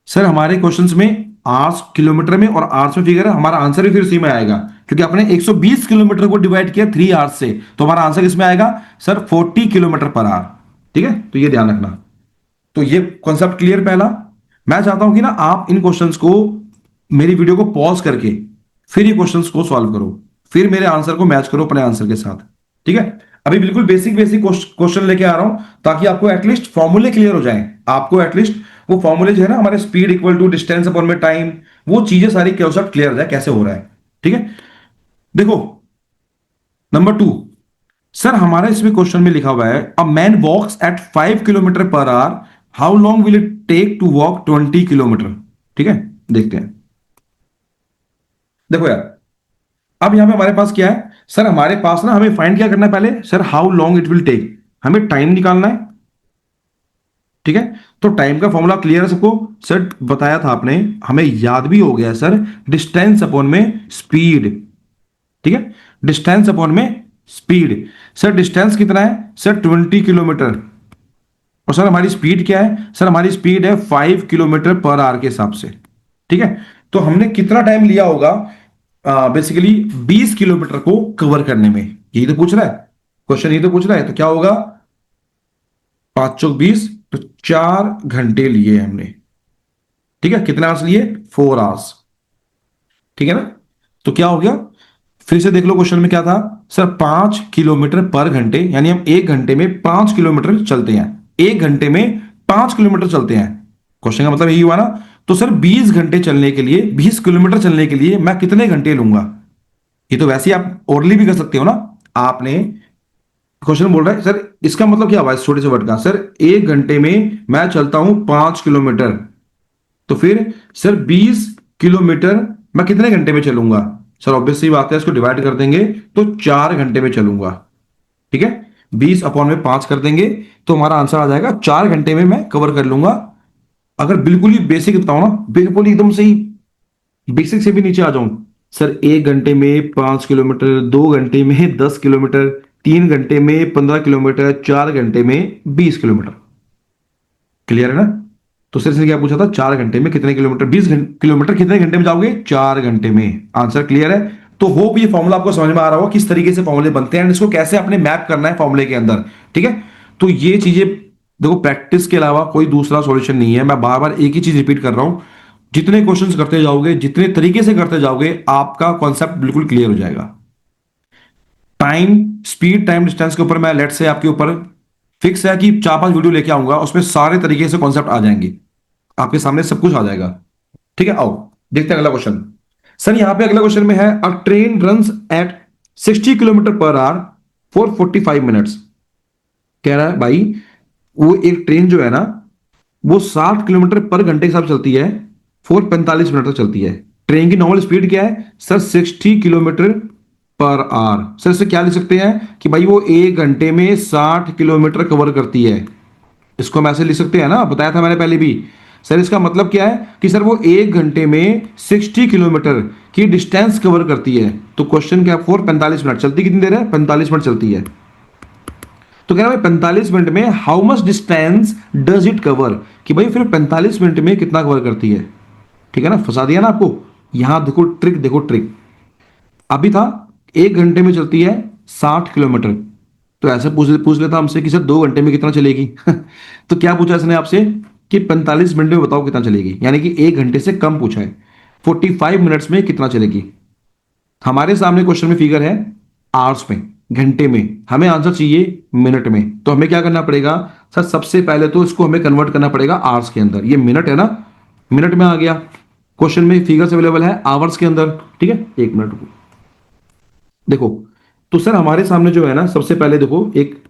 सर हमारे क्वेश्चंस में आवर्स किलोमीटर में और आवर्स में फिगर है, हमारा आंसर भी फिर उसी में आएगा, क्योंकि आपने 120 किलोमीटर को डिवाइड किया 3 आवर्स से, तो हमारा आंसर किसमें आएगा सर, 40 किलोमीटर पर आवर। ठीक है, तो ये ध्यान रखना। तो ये कॉन्सेप्ट क्लियर पहला। मैं चाहता हूं कि ना आप इन क्वेश्चंस को, मेरी वीडियो को पॉज करके फिर ये क्वेश्चंस को सॉल्व करो, फिर मेरे आंसर को मैच करो अपने आंसर के साथ। ठीक है, अभी बिल्कुल बेसिक बेसिक क्वेश्चन लेके आ रहा हूं, ताकि आपको एटलीस्ट फॉर्मूले क्लियर हो जाएं। आपको एटलीस्ट वो फॉर्मूले जो है ना, हमारे speed equal to distance upon में टाइम, वो चीजें सारी कॉन्सेप्ट क्लियर हो जाए कैसे हो रहा है। ठीक है, देखो नंबर 2। सर हमारा इसमें क्वेश्चन में लिखा हुआ है, a man walks at 5 kilometre per hour, how long will it take to walk 20 kilometre. ठीक है, देखते हैं। देखो यार, अब यहां पे हमारे पास क्या है सर, हमारे पास ना हमें फाइंड क्या करना है पहले sir, how long it will take, हमें टाइम निकालना है। ठीक है, तो टाइम का फॉर्मूला क्लियर है सबको, सर बताया था आपने, हमें याद भी हो गया सर, डिस्टेंस अपॉन में स्पीड। ठीक है, डिस्टेंस अपॉन में स्पीड। सर डिस्टेंस कितना है सर, 20 किलोमीटर, और सर हमारी स्पीड क्या है सर, हमारी स्पीड है 5 किलोमीटर पर आवर के हिसाब से। ठीक है, तो हमने कितना टाइम लिया होगा बेसिकली 20 किलोमीटर को कवर करने में, यही तो पूछ रहा है क्वेश्चन, यही तो पूछ रहा है। तो क्या होगा, 5×4 = 20, तो 4 घंटे लिए हमने। ठीक है, कितने आवर्स लिए, 4 आवर्स। ठीक है ना, तो क्या हो गया, फिर से देख लो क्वेश्चन में क्या था सर, 5 किलोमीटर पर घंटे, यानी हम 1 घंटे में 5 किलोमीटर चलते हैं, 1 घंटे में 5 किलोमीटर चलते हैं। क्वेश्चन का मतलब यही हुआ ना। तो सर 20 घंटे चलने के लिए, 20 किलोमीटर चलने के लिए मैं कितने घंटे लूंगा, ये तो वैसे ही आप ओरली भी कर सकते हो ना। आपने क्वेश्चन बोल रहा है सर, इसका मतलब क्या हुआ इस छोटे से वर्ड का, सर 1 घंटे में मैं चलता हूं 5 किलोमीटर, तो फिर सर 20 किलोमीटर मैं कितने घंटे में चलूंगा, सर ऑब्वियस सी बात है, इसको डिवाइड कर देंगे तो 4 घंटे में चलूंगा। ठीक है, 20/5 कर देंगे तो हमारा आंसर आ जाएगा, 4 घंटे में मैं कवर कर लूंगा। अगर बिल्कुल ही बेसिक बताओ ना, बिल्कुल एकदम से ही बेसिक से भी नीचे आ जाऊं, सर 1 घंटे में 5 किलोमीटर, 2 घंटे में 10 किलोमीटर, 3 घंटे में 15 किलोमीटर, 4 घंटे में 20 किलोमीटर। क्लियर है ना। तो सर इसने क्या पूछा था, 4 घंटे में कितने किलोमीटर, 20 किलोमीटर कितने घंटे में जाओगे, 4 घंटे में। आंसर क्लियर है। तो होप ये फॉर्मूला आपको समझ में आ रहा होगा, किस तरीके से फॉर्मूले बनते हैं, इसको कैसे अपने मैप करना है फॉर्मूले के अंदर। ठीक है, तो ये चीजें देखो, प्रैक्टिस के अलावा कोई दूसरा सॉल्यूशन नहीं है। मैं बार बार एक ही चीज रिपीट कर रहा हूं, जितने क्वेश्चंस करते जाओगे, जितने तरीके से करते जाओगे, आपका कॉन्सेप्ट बिल्कुल क्लियर हो जाएगा। टाइम, स्पीड, टाइम, डिस्टेंस के ऊपर मैं लेट से आपके ऊपर फिक्स है कि 4-5 वीडियो लेके आऊंगा, उसमें सारे तरीके से कॉन्सेप्ट आ जाएंगे, आपके सामने सब कुछ आ जाएगा। ठीक है, आओ देखते हैं अगला क्वेश्चन। सर यहां पे अगला क्वेश्चन में है, अ train runs at 60 kilometre per hour for 45 minutes. कह रहा है भाई, वो एक ट्रेन जो है ना, वो 60 किलोमीटर पर घंटे के हिसाब से चलती है, फॉर 45 मिनट तक चलती है। ट्रेन की नॉर्मल स्पीड क्या है sir, 60 kilometre per our. Sir इससे क्या लिख सकते हैं कि भाई वो 1 घंटे में 60 किलोमीटर कवर करती है। इसको हम ऐसे लिख सकते हैं ना, बताया था मैंने पहले भी। सर इसका मतलब क्या है कि सर वो 1 घंटे में 60 किलोमीटर की डिस्टेंस कवर करती है। तो क्वेश्चन क्या, फॉर 45 मिनट चलती कितनी देर है, 45 मिनट चलती है। तो कह रहा है 45 मिनट में how much distance does it cover, कि भाई फिर 45 मिनट में कितना कवर करती है। ठीक है ना, फंसा दिया ना आपको। यहां देखो ट्रिक, देखो ट्रिक। अभी था 1 घंटे में चलती है 60 किलोमीटर, तो ऐसे पूछ पूछ लेता हमसे कि सर 2 घंटे में कितना चलेगी। तो क्या पूछा इसने आपसे कि 45 मिनट में बताओ कितना चलेगी, यानी कि 1 घंटे से कम पूछा है। 45 मिनट्स में कितना चलेगी। हमारे सामने क्वेश्चन में फिगर है आवर्स में, घंटे में, हमें आंसर चाहिए मिनट में। तो हमें क्या करना पड़ेगा सर, सबसे पहले तो इसको हमें कन्वर्ट करना पड़ेगा आवर्स के अंदर। ये मिनट है ना, मिनट में आ गया। क्वेश्चन में फिगर्स अवेलेबल है आवर्स के अंदर, ठीक है। 1 मिनट को देखो, तो सर हमारे सामने जो है ना, सबसे पहले देखो, एक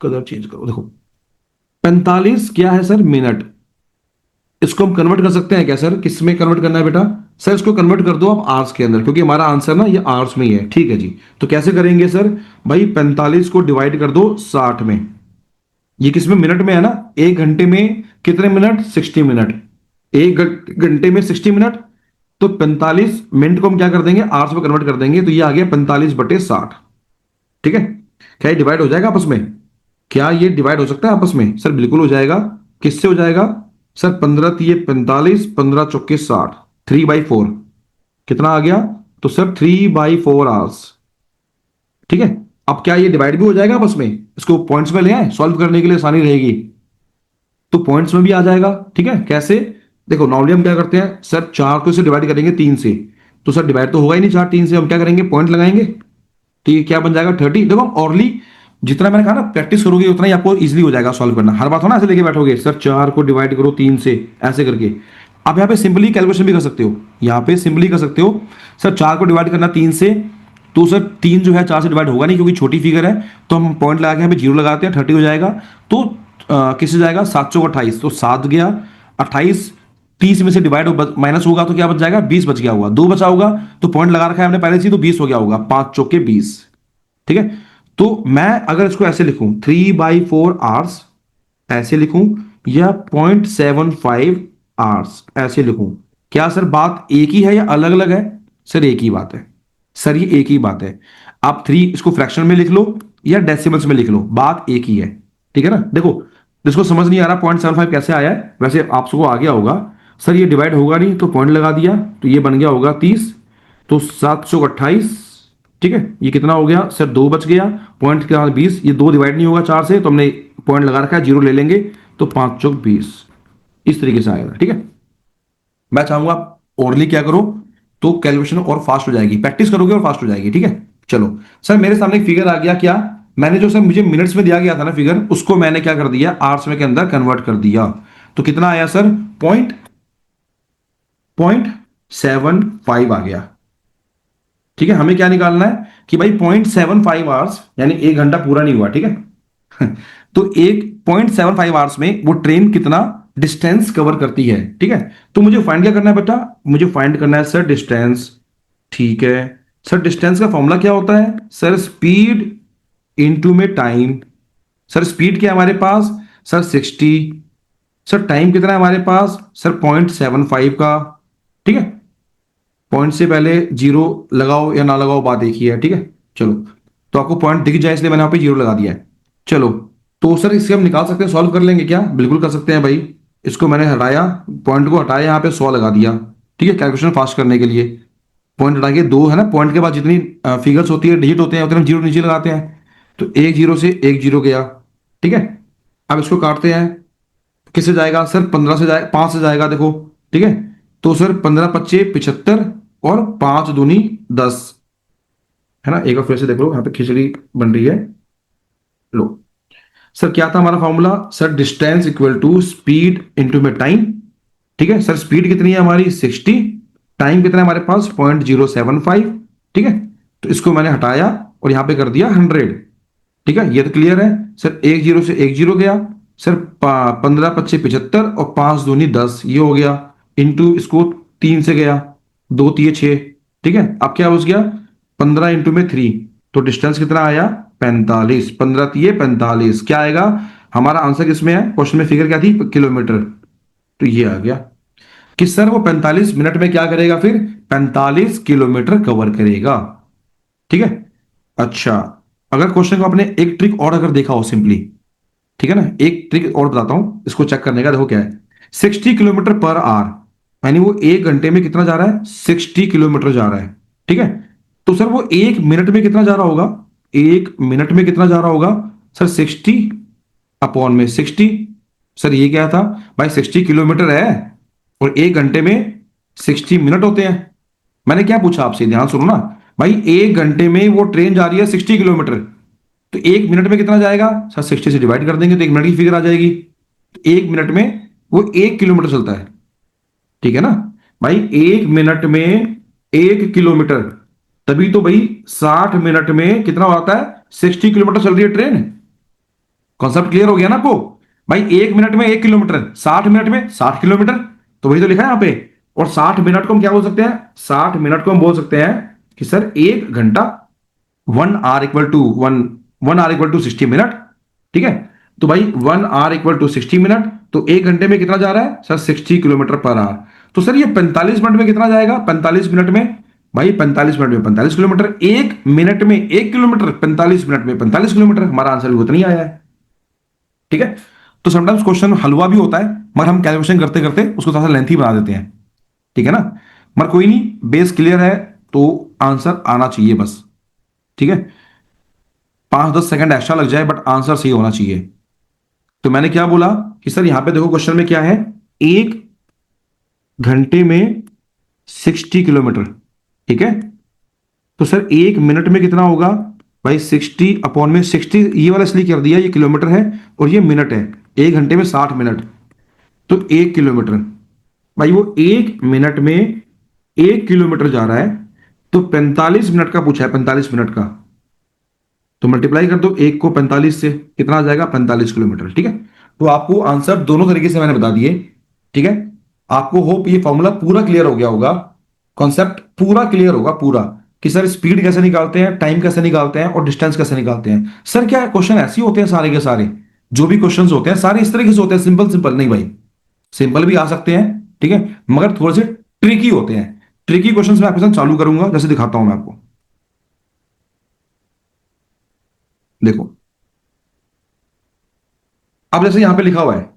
कलर चेंज करो, देखो 45 क्या है सर, मिनट। इसको हम कन्वर्ट कर सकते हैं क्या सर, किस में कन्वर्ट करना है बेटा। सर इसको कन्वर्ट कर दो आप आवर्स के अंदर, क्योंकि हमारा आंसर ना ये आवर्स में ही है, ठीक है जी। तो कैसे करेंगे सर, भाई 45 को डिवाइड कर दो 60 में। ये किसमें, मिनट में है ना। 1 घंटे में कितने मिनट, 60 मिनट। 1 घंटे में 60 मिनट। तो 45 मिनट को हम क्या कर देंगे, आवर्स में कन्वर्ट कर देंगे, तो ये आ गया 45/60। ठीक है। क्या ये डिवाइड हो जाएगा आपस में, क्या ये डिवाइड हो सकता है आपस में, सर बिल्कुल हो जाएगा। किससे हो जाएगा सर, 15×3 = 45, 15×4 = 60, 3/4 कितना आ गया, तो सर 3/4 आवर्स। ठीक है। अब क्या ये डिवाइड भी हो जाएगा आपस में, इसको पॉइंट्स में ले आए, सॉल्व करने के लिए आसानी रहेगी। तो पॉइंट्स में भी आ जाएगा, ठीक है। कैसे, देखो नॉर्मली हम क्या करते हैं सर, 4 को इसे डिवाइड करेंगे 3 से, तो सर डिवाइड तो होगा ही नहीं 4 3 से, हम क्या करेंगे पॉइंट लगाएंगे। तो ये क्या बन जाएगा 30। देखो ऑरली जितना मैंने कहा ना, प्रैक्टिस करोगे उतना ही आपको इजीली हो जाएगा सॉल्व करना। हर बात हो ना ऐसे लेके बैठोगे सर 4 को डिवाइड करो 3 से, ऐसे करके। आप यहाँ पे सिंपली कैलकुलेशन भी कर सकते हो, यहाँ पे सिंपली कर सकते हो। सर 4 को डिवाइड करना 3 से, तो सर 3 जो है 4 से डिवाइड होगा नहीं, क्योंकि छोटी फिगर है। तो हम पॉइंट लगा के यहाँ पे 0 लगाते हैं, 30 हो जाएगा। तो किससे जाएगा, 728, तो 7 गया। 28 30 में से डिवाइड माइनस होगा तो क्या बच जाएगा, 20 बच गया होगा। 2 बचा होगा, तो पॉइंट लगा रखा है हमने पहले से, तो 20 हो गया होगा, 5×4 = 20। ठीक है। तो मैं अगर इसको ऐसे लिखूं 3/4 आवर्स ऐसे लिखूं, या 0.75 आवर्स ऐसे लिखूं, क्या सर बात एक ही है या अलग अलग है। सर एक ही बात है, सर ये एक ही बात है। आप 3 इसको फ्रैक्शन में लिख लो या डेसिमल्स में लिख लो, बात एक ही है। ठीक है ना। देखो जिसको समझ नहीं आ रहा 0.75 कैसे आया है, वैसे आप सबको आ गया होगा। सर ये डिवाइड होगा नहीं, तो पॉइंट लगा दिया, तो ये बन गया होगा 30, तो 728। ठीक है। ये कितना हो गया सर, 2 बच गया। पॉइंट क्या 20, ये 2 डिवाइड नहीं होगा 4 से, तो हमने पॉइंट लगा रखा है, 0 ले लेंगे, तो 5×20 इस तरीके से आएगा। ठीक है। मैं चाहूंगा आप ओरली क्या करो, तो कैलकुलेशन और फास्ट हो जाएगी, प्रैक्टिस करोगे और फास्ट हो जाएगी। ठीक है। चलो सर मेरे सामने एक फिगर आ गया, क्या मैंने जो सर मुझे मिनट्स में दिया गया था ना फिगर, उसको मैंने क्या कर दिया आवर्स में के अंदर कन्वर्ट कर दिया। तो कितना आया सर, पॉइंट 0.75 आ गया। ठीक है। हमें क्या निकालना है कि भाई 0.75 आवर्स, यानी 1 घंटा पूरा नहीं हुआ। ठीक है। तो 1.75 आवर्स में वो ट्रेन कितना डिस्टेंस कवर करती है। ठीक है। तो मुझे फाइंड क्या करना है बेटा, मुझे फाइंड करना है सर डिस्टेंस। ठीक है। सर डिस्टेंस का फॉर्मूला क्या होता है सर, स्पीड इनटू में टाइम। सर स्पीड क्या है हमारे पास सर, 60। सर टाइम कितना है हमारे पास सर, 0.75 का। ठीक है। पॉइंट से पहले 0 लगाओ या ना लगाओ, बात एक ही है। ठीक है। चलो, तो आपको पॉइंट दिख जाए इसलिए मैंने यहाँ पे 0 लगा दिया है। चलो, तो सर इससे हम निकाल सकते हैं, सॉल्व कर लेंगे क्या, बिल्कुल कर सकते हैं भाई। इसको मैंने हटाया, पॉइंट को हटाया, यहाँ पे 100 लगा दिया। ठीक है, कैलकुलेशन फास्ट करने के लिए। पॉइंट हटा के 2 है ना, पॉइंट के बाद जितनी फिगर्स होती है, डिजिट होते हैं, उतने हम 0 नीचे लगाते हैं। तो एक 0 से एक 0 गया। ठीक है। अब इसको काटते हैं, किससे जाएगा सर, 15 से जाए, 5 से जाएगा, देखो। ठीक है। तो सर 15×5 = 75, और 5×2 = 10, है ना। एक बार फिर से देख लो, यहाँ पे खिचड़ी बन रही है। लो सर, क्या था हमारा formula sir, distance equal to speed into में टाइम। ठीक है। सर स्पीड कितनी है हमारी 60, टाइम कितना है हमारे पास 0.075। ठीक है। तो इसको मैंने हटाया और यहां पे कर दिया 100। ठीक है, ये तो क्लियर है सर। एक 0 से एक 0 गया सर, 15×5 = 75, और 5×2 = 10, ये हो गया। इंटू इसको 3 से गया, 2×3 = 6। ठीक है। अब क्या हो गया, 15 × 3, तो डिस्टेंस कितना आया 45। 15×3 = 45, क्या आएगा हमारा आंसर, किसमें है क्वेश्चन में, फिगर क्या थी किलोमीटर, तो ये आ गया कि सर वो 45 मिनट में क्या करेगा, फिर 45 किलोमीटर कवर करेगा। ठीक है। अच्छा, अगर क्वेश्चन को आपने एक ट्रिक और अगर देखा हो सिंपली, ठीक है ना, एक ट्रिक और बताता हूं इसको चेक करने का, देखो क्या है, 60 किलोमीटर पर आवर यानी वो 1 घंटे में कितना जा रहा है, 60 किलोमीटर जा रहा है। ठीक है, तो सर वो 1 मिनट में कितना जा रहा होगा, 1 मिनट में कितना जा रहा होगा सर, 60/60। सर ये क्या था भाई, 60 किलोमीटर है और 1 घंटे में 60 मिनट होते हैं। मैंने क्या पूछा आपसे, ध्यान सुनो ना भाई, 1 घंटे में वो ट्रेन जा रही है 60 किलोमीटर, तो 1 मिनट में कितना जाएगा सर, 60 से डिवाइड कर देंगे तो 1 मिनट की फिगर आ जाएगी। तो 1 मिनट में वो 1 किलोमीटर चलता है। ठीक है ना भाई, 1 मिनट में 1 किलोमीटर, तभी तो भाई 60 मिनट में कितना आता है, 60 किलोमीटर चल रही है ट्रेन। कॉन्सेप्ट क्लियर हो गया ना आपको भाई, 1 मिनट में 1 किलोमीटर, 60 मिनट में 60 किलोमीटर, तो वही तो लिखा है यहाँ पे। और 60 मिनट को हम क्या बोल सकते हैं, 60 मिनट को हम बोल सकते हैं कि सर 1 घंटा, 1 आवर इक्वल टू 60 मिनट। ठीक है, तो भाई 1 आवर इक्वल टू 60 मिनट, तो 1 घंटे में कितना जा रहा है सर, 60 किलोमीटर पर आवर। तो सर ये 45 मिनट में कितना जाएगा, 45 मिनट में भाई, 45 मिनट में 45 किलोमीटर, 1 मिनट में 1 किलोमीटर, 45 मिनट में 45 किलोमीटर, हमारा आंसर भी उतना ही आया है। ठीक है, तो समटाइम्स क्वेश्चन हलवा भी होता है, मगर हम कैलकुलेशन करते करते उसको थोड़ा सा लेंथी बना देते हैं। ठीक है ना, मगर कोई नहीं, बेस क्लियर है तो आंसर आना चाहिए बस। ठीक है, 5-10 सेकंड एक्स्ट्रा लग जाए बट आंसर सही होना चाहिए। तो मैंने क्या बोला कि सर यहां पे देखो क्वेश्चन में क्या है, 1 घंटे में 60 किलोमीटर। ठीक है, तो सर 1 मिनट में कितना होगा भाई, 60/60, ये वाला इसलिए कर दिया, ये किलोमीटर है और ये मिनट है। 1 घंटे में 60 मिनट, तो 1 किलोमीटर, भाई वो 1 मिनट में 1 किलोमीटर जा रहा है, तो 45 मिनट का पूछा है, 45 मिनट का, तो मल्टीप्लाई कर दो 1 को 45 से, कितना आ जाएगा, 45 किलोमीटर। ठीक है, तो आपको आंसर दोनों तरीके से मैंने बता दिए। ठीक है, आपको होप ये फॉर्मूला पूरा क्लियर हो गया होगा, कॉन्सेप्ट पूरा क्लियर होगा पूरा, कि सर स्पीड कैसे निकालते हैं, टाइम कैसे निकालते हैं और डिस्टेंस कैसे निकालते हैं। सर क्या क्वेश्चन ऐसे ही होते हैं सारे के सारे, जो भी क्वेश्चंस होते हैं सारे इस तरीके से होते हैं, सिंपल सिंपल नहीं भाई, सिंपल भी आ सकते हैं। ठीक है, मगर थोड़े से ट्रिकी होते हैं। ट्रिकी क्वेश्चंस मैं आपके साथ चालू करूंगा, जैसे दिखाता हूं मैं आपको, देखो। अब जैसे यहां पे लिखा हुआ है,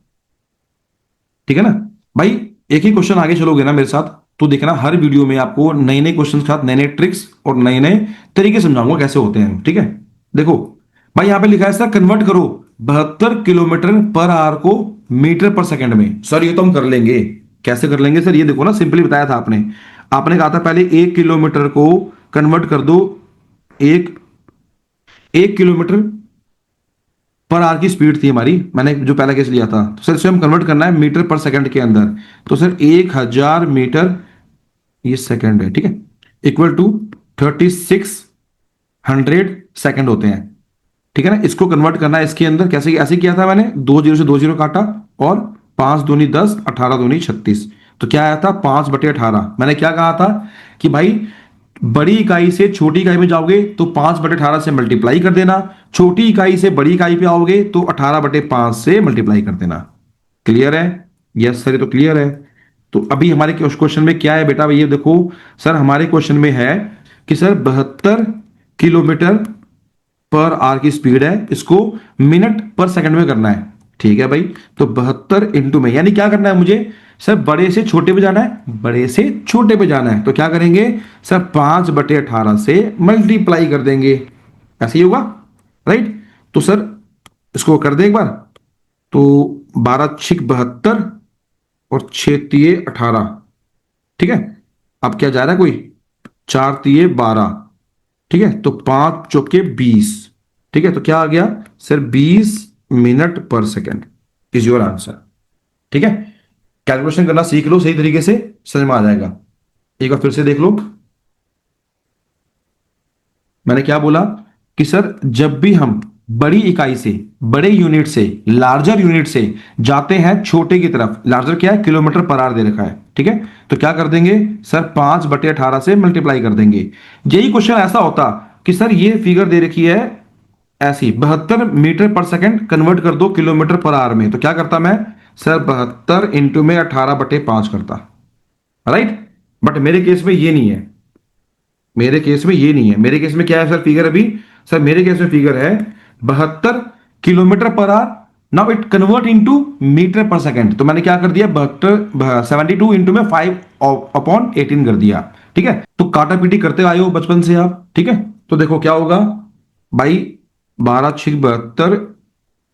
ठीक है ना भाई, एक ही क्वेश्चन आगे चलोगे ना मेरे साथ, तो देखना हर वीडियो में आपको नए नए क्वेश्चन के साथ नए नए ट्रिक्स और नए नए तरीके समझाऊंगा कैसे होते हैं। ठीक है, देखो भाई, यहां पे लिखा है सर कन्वर्ट करो 72 किलोमीटर पर आवर को मीटर पर सेकंड में। सर ये तो हम कर लेंगे, कैसे कर लेंगे सर, ये देखो ना, सिंपली बताया था आपने। आपने कहा था पहले 1 किलोमीटर को कन्वर्ट कर दो, एक 1 किलोमीटर पर आवर की स्पीड थी हमारी, मैंने जो पहला केस लिया था, तो सर इसे हम कन्वर्ट करना है मीटर पर सेकंड के अंदर। तो सर 1000 मीटर, ये सेकंड है, ठीक है, इक्वल टू 3600 सेकंड होते हैं। ठीक है ना, इसको कन्वर्ट करना है इसके अंदर, कैसे, ऐसे किया था मैंने, 2 जीरो से 2 जीरो काटा, और 5 दूनी 10, 18 दूनी 36, तो क्या आया था 5/18। मैंने क्या कहा था कि भाई बड़ी इकाई से छोटी इकाई में जाओगे तो 5/18 से मल्टीप्लाई कर देना, छोटी इकाई से बड़ी इकाई पे आओगे तो 18/5 से मल्टीप्लाई कर देना। क्लियर है, यस सर, ये तो क्लियर है। तो अभी हमारे क्वेश्चन में क्या है बेटा, ये देखो सर, हमारे क्वेश्चन में है कि सर 72 किलोमीटर पर आवर की स्पीड है, इसको मिनट पर सेकंड में करना है। ठीक है भाई, तो 72 इंटू में, यानी क्या करना है मुझे सर, बड़े से छोटे पे जाना है, बड़े से छोटे पे जाना है, तो क्या करेंगे सर, 5/18 से मल्टीप्लाई कर देंगे, ऐसे ही होगा, राइट। तो सर इसको कर दें एक बार, तो 12×6 = 72 और 6×3 = 18। ठीक है, अब क्या जा रहा है कोई, 4×3 = 12। ठीक है, तो 5×4 = 20। ठीक है, तो क्या आ गया सर, 20 मिनट पर सेकेंड इज योर आंसर। ठीक है, कैलकुलेशन करना सीख लो सही तरीके से, समझ में आ जाएगा। एक बार फिर से देख लो, मैंने क्या बोला कि सर जब भी हम बड़ी इकाई से, बड़े यूनिट से, लार्जर यूनिट से जाते हैं छोटे की तरफ, लार्जर क्या है, किलोमीटर पर आवर दे रखा है। ठीक है, तो क्या कर देंगे सर, 5/18 से मल्टीप्लाई कर देंगे। यही क्वेश्चन ऐसा होता कि सर ये फिगर दे रखी है ऐसी, 72 मीटर पर सेकंड कन्वर्ट कर दो किलोमीटर पर आवर में, तो क्या करता मैं सर, 72 इंटू में 18/5 करता, राइट। बट मेरे केस में ये नहीं है, मेरे केस में ये नहीं है, मेरे केस में क्या है सर फिगर, अभी सर मेरे केस में फिगर है 72 kilometre per hour now it convert into metre per second, तो मैंने क्या कर दिया 72 इंटू में 5/18 कर दिया। ठीक है, तो काटा पीटी करते आए हो बचपन से आप। ठीक है, तो देखो क्या होगा भाई, 12×6 = 72,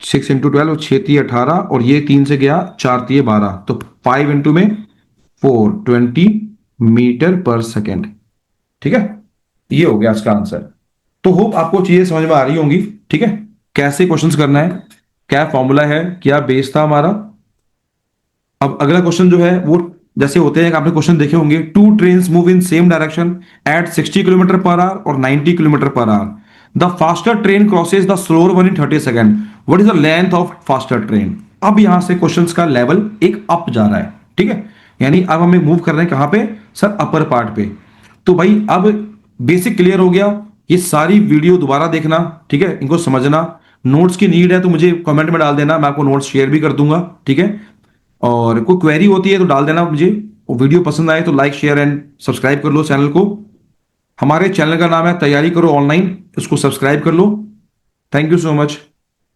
6 × 12 6×3 = 18, और ये 3 से गया 4×3 = 12, तो 5 इंटू में 420 मीटर पर सेकेंड। ठीक है, ये हो गया इसका आंसर। तो होप आपको चीजें समझ में आ रही होंगी। ठीक है, कैसे क्वेश्चंस करना है, क्या फॉर्मूला है, क्या बेस था हमारा। अब अगला क्वेश्चन जो है वो जैसे होते हैं कि आपने क्वेश्चन देखे होंगे, two trains move in same direction at 60 kilometre per hour और 90 kilometre per hour. The faster train crosses the slower one in 30 second, what is the length of faster train. अब यहां से क्वेश्चंस का लेवल एक अप जा रहा है। ठीक है, यानी अब हमें मूव कर रहे हैं कहां पे सर, अपर पार्ट पे। तो भाई अब बेसिक क्लियर हो गया। ये सारी वीडियो दोबारा देखना, ठीक है, इनको समझना। नोट्स की नीड है तो मुझे कमेंट में डाल देना, मैं आपको नोट्स शेयर भी कर दूंगा। ठीक है, और कोई क्वेरी होती है तो डाल देना मुझे। और वीडियो पसंद आए तो लाइक शेयर एंड सब्सक्राइब कर लो चैनल को। हमारे चैनल का नाम है तैयारी करो ऑनलाइन, इसको सब्सक्राइब कर लो। Thank you so much.